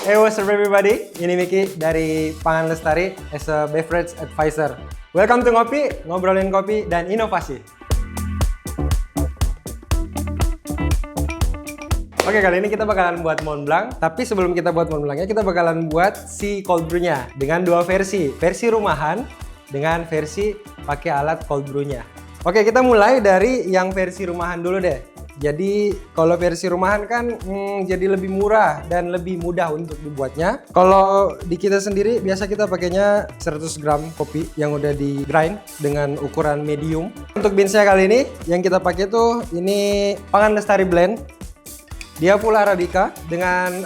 Hey, what's up everybody? Ini Miki dari Pangan Lestari as a beverage advisor. Welcome to Ngopi, ngobrolin kopi dan inovasi. Oke, kali ini kita bakalan buat Mont Blanc. Tapi sebelum kita buat Mont Blancnya, kita bakalan buat si cold brew-nya dengan dua versi. Versi rumahan dengan versi pakai alat cold brew-nya. Oke, kita mulai dari yang versi rumahan dulu deh. Jadi kalau versi rumahan kan jadi lebih murah dan lebih mudah untuk dibuatnya. Kalau di kita sendiri biasa kita pakainya 100 gram kopi yang udah di grind dengan ukuran medium. Untuk beansnya kali ini yang kita pakai tuh ini Pangan Lestari Blend. Dia full Arabica dengan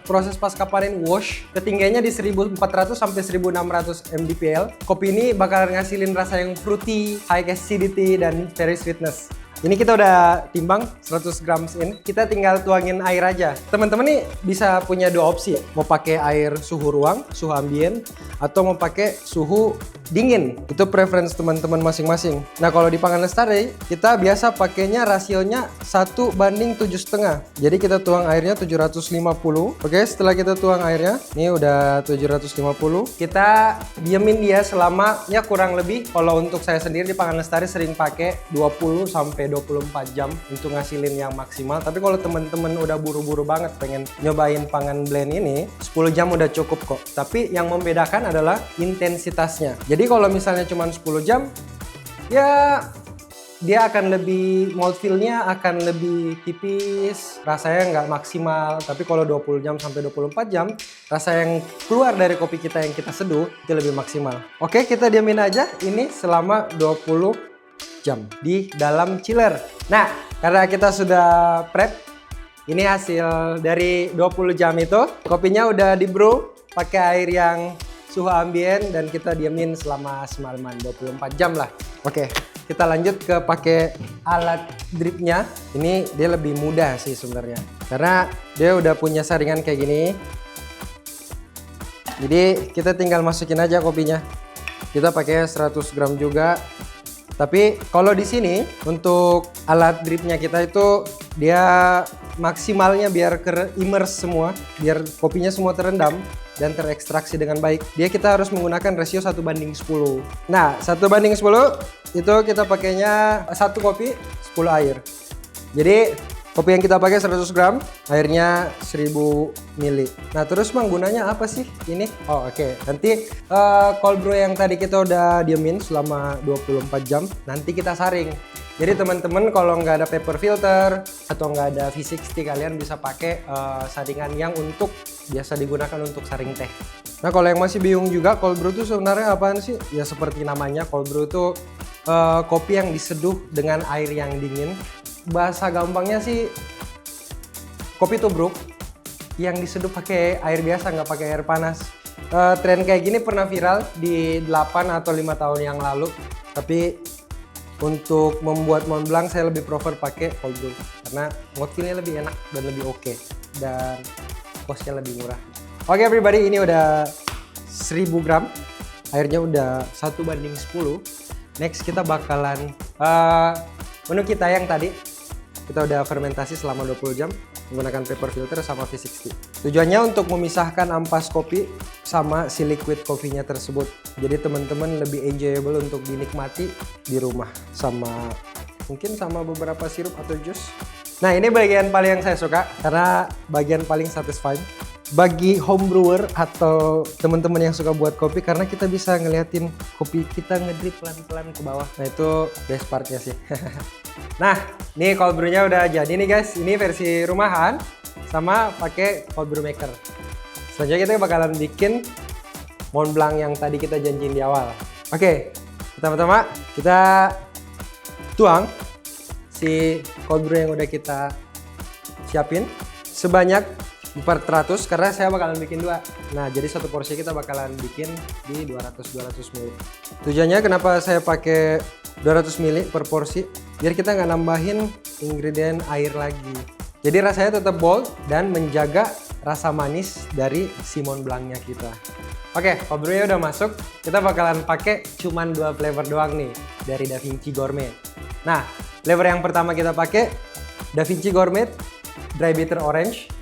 proses pasca panen wash. Ketinggiannya di 1400 sampai 1600 mdpl. Kopi ini bakalan ngasilin rasa yang fruity, high acidity, dan very sweetness. Ini kita udah timbang 100 grams in. Kita tinggal tuangin air aja. Teman-teman nih bisa punya dua opsi. Mau pakai air suhu ruang, suhu ambien, atau mau pakai suhu dingin. Itu preference teman-teman masing-masing. Nah, kalau di Pangan Lestari, kita biasa pakainya rasionya 1:7,5. Jadi kita tuang airnya 750. Oke, setelah kita tuang airnya, ini udah 750. Kita diemin dia selama ya kurang lebih. Kalau untuk saya sendiri di Pangan Lestari sering pakai 20 sampai 24 jam untuk ngasilin yang maksimal. Tapi kalau teman-teman udah buru-buru banget pengen nyobain Pangan Blend ini, 10 jam udah cukup kok. Tapi yang membedakan adalah intensitasnya. Jadi kalau misalnya cuma 10 jam, ya dia akan lebih, mouthfeel-nya akan lebih tipis, rasanya nggak maksimal. Tapi kalau 20 jam sampai 24 jam, rasa yang keluar dari kopi kita yang kita seduh itu lebih maksimal. Oke, kita diamin aja ini selama 20 jam di dalam chiller. Nah, karena kita sudah prep, ini hasil dari 20 jam itu. Kopinya udah di brew pakai air yang suhu ambien dan kita diamin selama semalaman 24 jam lah. Oke, kita lanjut ke pakai alat dripnya. Ini dia lebih mudah sih sebenarnya, karena dia udah punya saringan kayak gini. Jadi kita tinggal masukin aja kopinya. Kita pakai 100 gram juga. Tapi kalau di sini untuk alat dripnya kita itu dia maksimalnya biar immerse semua, biar kopinya semua terendam dan terekstraksi dengan baik. Dia kita harus menggunakan rasio 1:10. Nah, 1:10 itu kita pakainya 1 kopi 10 air. Jadi kopi yang kita pakai 100 gram, airnya 1000 ml. Nah, terus Bang, gunanya apa sih ini? Oh, oke. Nanti cold brew yang tadi kita udah diemin selama 24 jam, nanti kita saring. Jadi teman-teman kalau nggak ada paper filter atau nggak ada V60, kalian bisa pakai saringan yang untuk biasa digunakan untuk saring teh. Nah, kalau yang masih bingung juga cold brew itu sebenarnya apaan sih? Ya seperti namanya, cold brew itu kopi yang diseduh dengan air yang dingin. Bahasa gampangnya sih kopi tubruk yang diseduh pakai air biasa, nggak pakai air panas. Tren kayak gini pernah viral di 8 atau 5 tahun yang lalu. Tapi untuk membuat Mont Blanc saya lebih prefer pakai cold brew karena mouthfeel-nya lebih enak dan lebih oke, dan cost-nya lebih murah. Oke everybody, ini udah 1000 gram. Airnya udah 1:10. Next kita bakalan menu kita yang tadi kita udah fermentasi selama 20 jam menggunakan paper filter sama V60. Tujuannya untuk memisahkan ampas kopi sama si liquid kopinya tersebut. Jadi teman-teman lebih enjoyable untuk dinikmati di rumah sama mungkin sama beberapa sirup atau jus. Nah, ini bagian paling yang saya suka karena bagian paling satisfying bagi home brewer atau teman-teman yang suka buat kopi, karena kita bisa ngeliatin kopi kita ngedrip pelan-pelan ke bawah. Nah, itu best partnya sih. Nah, nih cold brew-nya udah jadi nih guys. Ini versi rumahan sama pakai cold brew maker. Selanjutnya kita bakalan bikin Mont Blanc yang tadi kita janjiin di awal. Oke, pertama-tama kita tuang si cold brew yang udah kita siapin sebanyak 400, karena saya bakalan bikin 2. Nah, jadi satu porsi kita bakalan bikin di 200 ml. Tujuannya kenapa saya pakai 200 ml per porsi? Biar kita nggak nambahin ingredient air lagi. Jadi rasanya tetap bold dan menjaga rasa manis dari si Mont Blanc-nya kita. Oke, cold brew-nya udah masuk. Kita bakalan pakai cuman 2 flavor doang nih dari Da Vinci Gourmet. Nah, flavor yang pertama kita pakai Da Vinci Gourmet Dry Bitter Orange.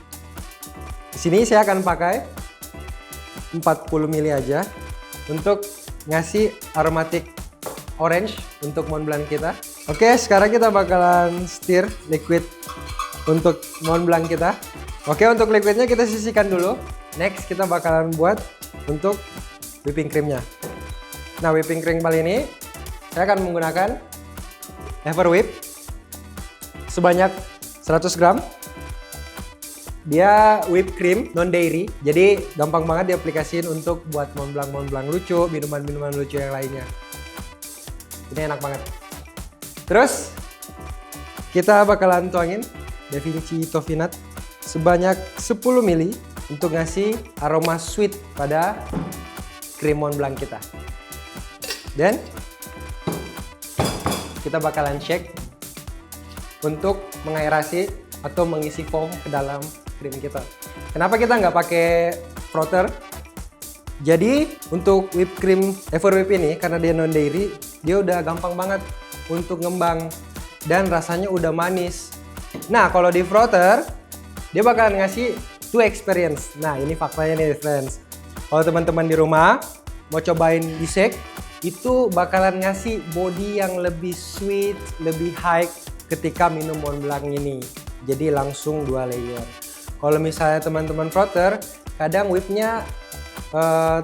Sini saya akan pakai 40 ml aja untuk ngasih aromatic orange untuk Mont Blanc kita. Oke, sekarang kita bakalan stir liquid untuk Mont Blanc kita. Oke, untuk liquidnya kita sisihkan dulu. Next, kita bakalan buat untuk whipping creamnya. Nah, whipping cream kali ini saya akan menggunakan Everwhip sebanyak 100 gram. Dia whipped cream non dairy, jadi gampang banget diaplikasiin untuk buat Mont Blanc lucu, minuman-minuman lucu yang lainnya. Ini enak banget. Terus kita bakalan tuangin Da Vinci Toffee Nut sebanyak 10 ml untuk ngasih aroma sweet pada krim Mont Blanc kita. Dan kita bakalan shake untuk mengaerasi atau mengisi foam ke dalam krim kita. Kenapa kita nggak pakai frother? Jadi untuk whipped cream Everwhip ini karena dia non dairy, dia udah gampang banget untuk ngembang dan rasanya udah manis. Nah, kalau di frother dia bakalan ngasih two experience. Nah, ini faktanya nih friends. Kalau teman-teman di rumah mau cobain di shake, itu bakalan ngasih body yang lebih sweet, lebih high ketika minum Mont Blanc ini. Jadi langsung 2 layer. Kalau misalnya teman-teman frother, kadang whipnya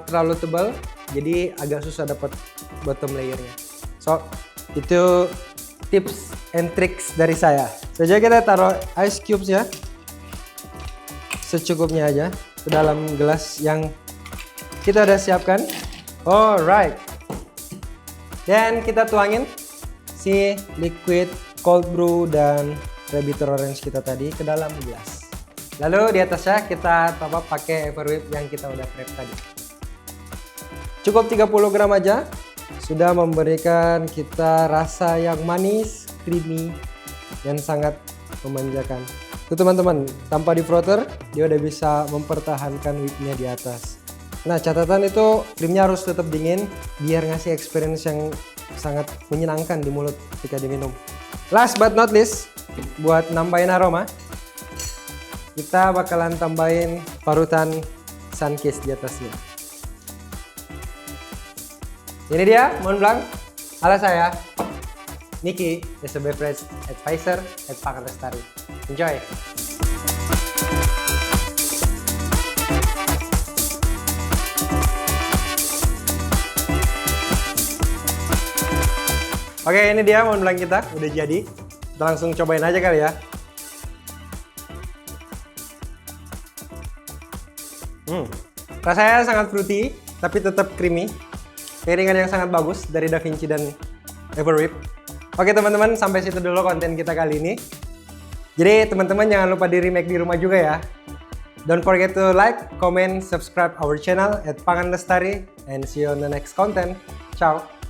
terlalu tebal, jadi agak susah dapat bottom layernya. So, itu tips and tricks dari saya. Saja kita taruh ice cubes ya, secukupnya aja ke dalam gelas yang kita udah siapkan. Alright. Dan kita tuangin si liquid cold brew dan Rabbit Orange kita tadi ke dalam gelas. Lalu di atasnya kita top up pakai Everwhip yang kita udah prep tadi. Cukup 30 gram aja, sudah memberikan kita rasa yang manis, creamy, dan sangat memanjakan. Tuh teman-teman, tanpa di frother, dia udah bisa mempertahankan whipnya di atas. Nah, catatan itu krimnya harus tetap dingin biar ngasih experience yang sangat menyenangkan di mulut ketika diminum. Last but not least, buat nambahin aroma, kita bakalan tambahin parutan Sunkist di atasnya. Ini dia Mont Blanc ala saya, Nicky, as a beverage advisor at Pangan Lestari. Enjoy! Oke, ini dia Mont Blanc kita, udah jadi. Kita langsung cobain aja kali ya. Rasanya sangat fruity, tapi tetap creamy. Pairingan yang sangat bagus dari Da Vinci dan Everwhip. Oke teman-teman, sampai situ dulu konten kita kali ini. Jadi teman-teman jangan lupa di remake di rumah juga ya. Don't forget to like, comment, subscribe our channel at Pangan Lestari, and see you on the next content. Ciao!